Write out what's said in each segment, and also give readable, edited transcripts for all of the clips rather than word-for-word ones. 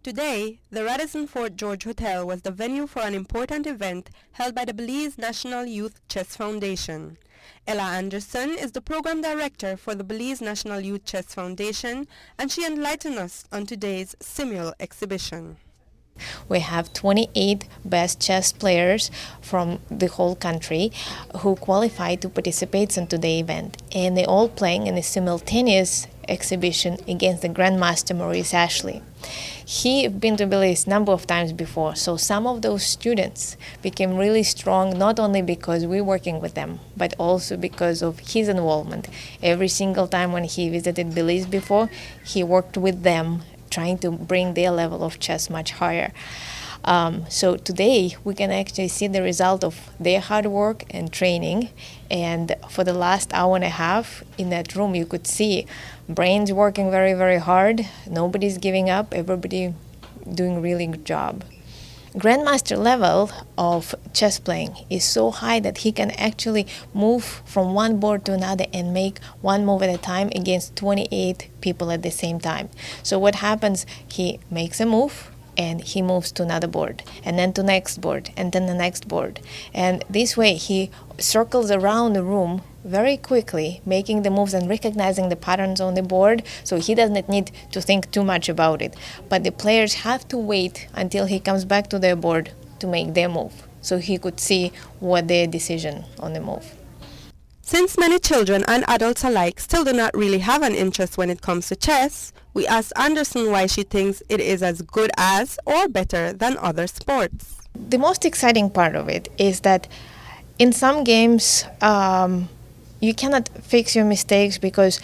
Today, the Radisson Fort George Hotel was the venue for an important event held by the Belize National Youth Chess Foundation. Ella Anderson is the program director for the Belize National Youth Chess Foundation, and she enlightened us on today's Simul exhibition. We have 28 best chess players from the whole country who qualified to participate in today's event, and they all playing in a simultaneous exhibition against the Grandmaster Maurice Ashley. He's been to Belize a number of times before, so some of those students became really strong not only because we're working with them, but also because of his involvement. Every single time when he visited Belize before, he worked with them, trying to bring their level of chess much higher. So today we can actually see the result of their hard work and training. And for the last hour and a half in that room, you could see brains working very, very hard. Nobody's giving up. Everybody doing really good job. Grandmaster level of chess playing is so high that he can actually move from one board to another and make one move at a time against 28 people at the same time. So what happens, he makes a move and he moves to another board and then to next board and then the next board. And this way he circles around the room very quickly, making the moves and recognizing the patterns on the board, so he doesn't need to think too much about it. But the players have to wait until he comes back to their board to make their move, so he could see what their decision on the move. Since many children and adults alike still do not really have an interest when it comes to chess, we asked Anderson why she thinks it is as good as or better than other sports. The most exciting part of it is that in some games, you cannot fix your mistakes because,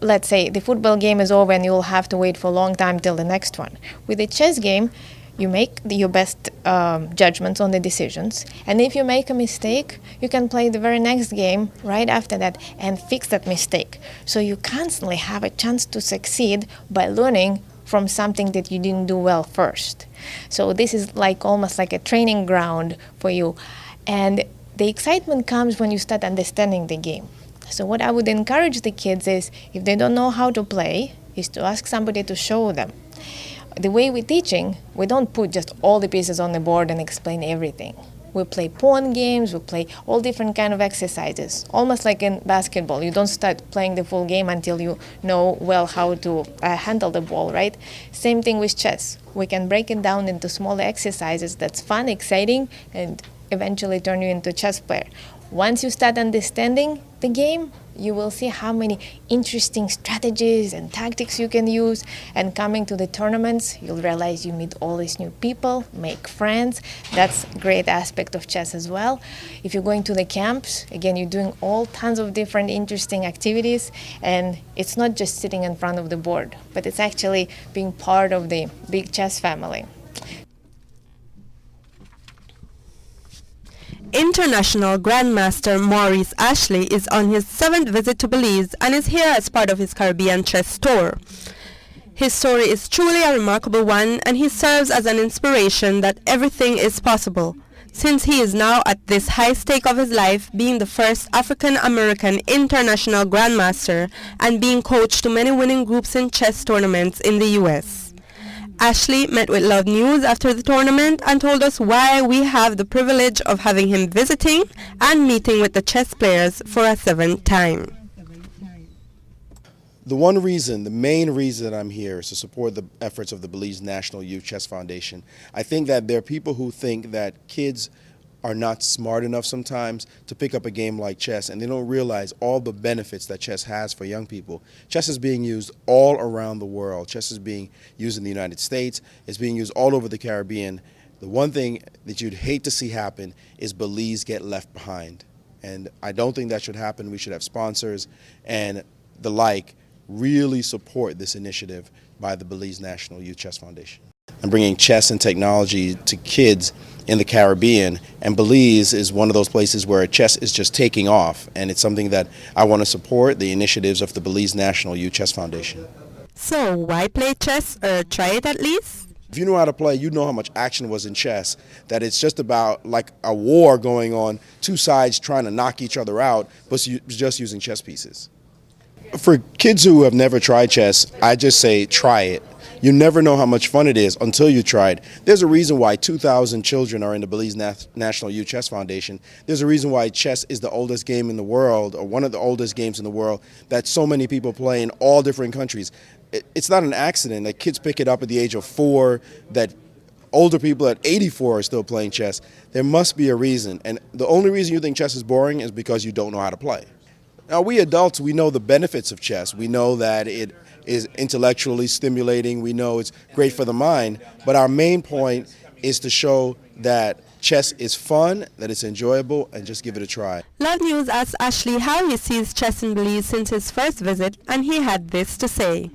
let's say, the football game is over and you'll have to wait for a long time till the next one. With a chess game, you make your best judgments on the decisions, and if you make a mistake, you can play the very next game right after that and fix that mistake. So you constantly have a chance to succeed by learning from something that you didn't do well first. So this is almost like a training ground for you. And the excitement comes when you start understanding the game. So what I would encourage the kids is, if they don't know how to play, is to ask somebody to show them. The way we're teaching, we don't put just all the pieces on the board and explain everything. We play pawn games, we play all different kind of exercises, almost like in basketball. You don't start playing the full game until you know well how to handle the ball, right? Same thing with chess. We can break it down into smaller exercises that's fun, exciting, and eventually turn you into a chess player. Once you start understanding the game, you will see how many interesting strategies and tactics you can use. And coming to the tournaments, you'll realize you meet all these new people, make friends. That's a great aspect of chess as well. If you're going to the camps, again, you're doing all tons of different interesting activities. And it's not just sitting in front of the board, but it's actually being part of the big chess family. International Grandmaster Maurice Ashley is on his 7th visit to Belize and is here as part of his Caribbean chess tour. His story is truly a remarkable one, and he serves as an inspiration that everything is possible, since he is now at this high stake of his life, being the first African-American international Grandmaster and being coach to many winning groups in chess tournaments in the U.S. Ashley met with Love News after the tournament and told us why we have the privilege of having him visiting and meeting with the chess players for a 7th time. The main reason that I'm here is to support the efforts of the Belize National Youth Chess Foundation. I think that there are people who think that kids are not smart enough sometimes to pick up a game like chess, and they don't realize all the benefits that chess has for young people. Chess is being used all around the world. Chess is being used in the United States. It's being used all over the Caribbean. The one thing that you'd hate to see happen is Belize get left behind. And I don't think that should happen. We should have sponsors and the like really support this initiative by the Belize National Youth Chess Foundation. I'm bringing chess and technology to kids in the Caribbean, and Belize is one of those places where chess is just taking off, and it's something that I want to support, the initiatives of the Belize National Youth Chess Foundation. So why play chess, or try it at least? If you know how to play, you know how much action was in chess, that it's just about like a war going on, two sides trying to knock each other out, but just using chess pieces. For kids who have never tried chess, I just say try it. You never know how much fun it is until you try it. There's a reason why 2,000 children are in the Belize National Youth Chess Foundation. There's a reason why chess is the oldest game in the world, or one of the oldest games in the world, that so many people play in all different countries. It's not an accident that kids pick it up at the age of 4, that older people at 84 are still playing chess. There must be a reason, and the only reason you think chess is boring is because you don't know how to play. Now, we adults, we know the benefits of chess. We know that it is intellectually stimulating. We know it's great for the mind. But our main point is to show that chess is fun, that it's enjoyable, and just give it a try. Love News asked Ashley how he sees chess in Belize since his first visit, and he had this to say.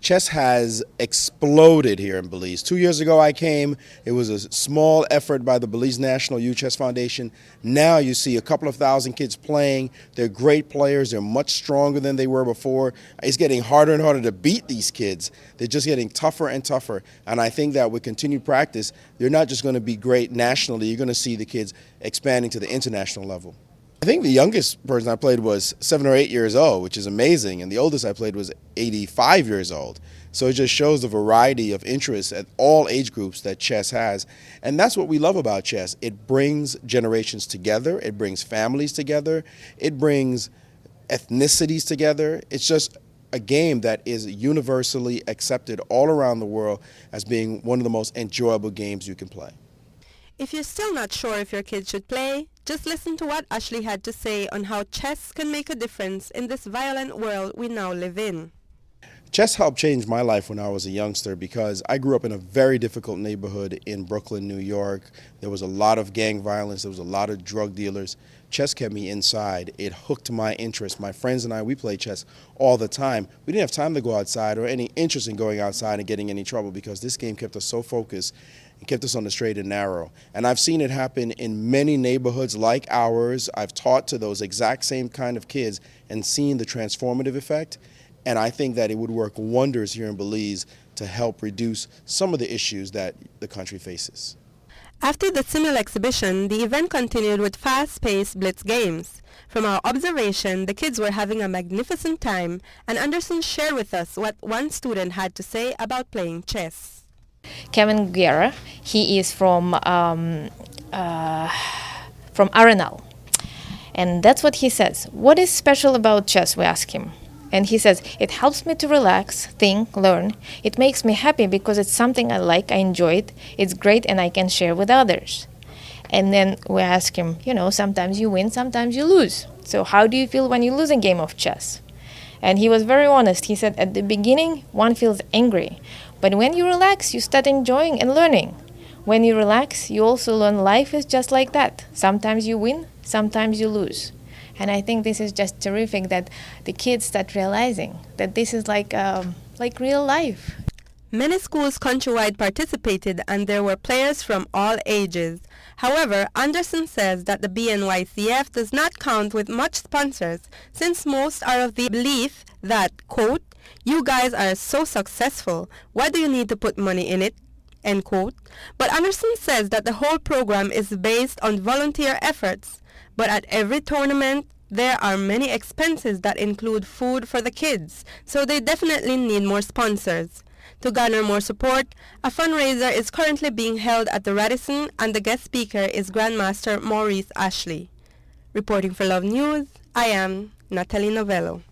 Chess has exploded here in Belize. 2 years ago I came, it was a small effort by the Belize National Youth Chess Foundation. Now you see a couple of thousand kids playing. They're great players, they're much stronger than they were before. It's getting harder and harder to beat these kids. They're just getting tougher and tougher. And I think that with continued practice, they're not just going to be great nationally, you're going to see the kids expanding to the international level. I think the youngest person I played was 7 or 8 years old, which is amazing, and the oldest I played was 85 years old. So it just shows the variety of interests at all age groups that chess has, and that's what we love about chess. It brings generations together, it brings families together, it brings ethnicities together. It's just a game that is universally accepted all around the world as being one of the most enjoyable games you can play. If you're still not sure if your kids should play, just listen to what Ashley had to say on how chess can make a difference in this violent world we now live in. Chess helped change my life when I was a youngster because I grew up in a very difficult neighborhood in Brooklyn, New York. There was a lot of gang violence, there was a lot of drug dealers. Chess kept me inside. It hooked my interest. My friends and I, we played chess all the time. We didn't have time to go outside or any interest in going outside and getting any trouble because this game kept us so focused. It kept us on the straight and narrow. And I've seen it happen in many neighborhoods like ours. I've taught to those exact same kind of kids and seen the transformative effect. And I think that it would work wonders here in Belize to help reduce some of the issues that the country faces. After the simul exhibition, the event continued with fast-paced Blitz Games. From our observation, the kids were having a magnificent time, and Anderson shared with us what one student had to say about playing chess. Kevin Guerra, he is from Arenal. And that's what he says. What is special about chess, we ask him. And he says, it helps me to relax, think, learn. It makes me happy because it's something I like, I enjoy it. It's great and I can share with others. And then we ask him, sometimes you win, sometimes you lose. So how do you feel when you lose a game of chess? And he was very honest. He said, at the beginning, one feels angry. But when you relax, you start enjoying and learning. When you relax, you also learn life is just like that. Sometimes you win, sometimes you lose. And I think this is just terrific that the kids start realizing that this is like real life. Many schools countrywide participated and there were players from all ages. However, Anderson says that the BNYCF does not count with much sponsors since most are of the belief that, quote, you guys are so successful, why do you need to put money in it, end quote. But Anderson says that the whole program is based on volunteer efforts. But at every tournament, there are many expenses that include food for the kids, so they definitely need more sponsors. To garner more support, a fundraiser is currently being held at the Radisson, and the guest speaker is Grandmaster Maurice Ashley. Reporting for Love News, I am Natalie Novello.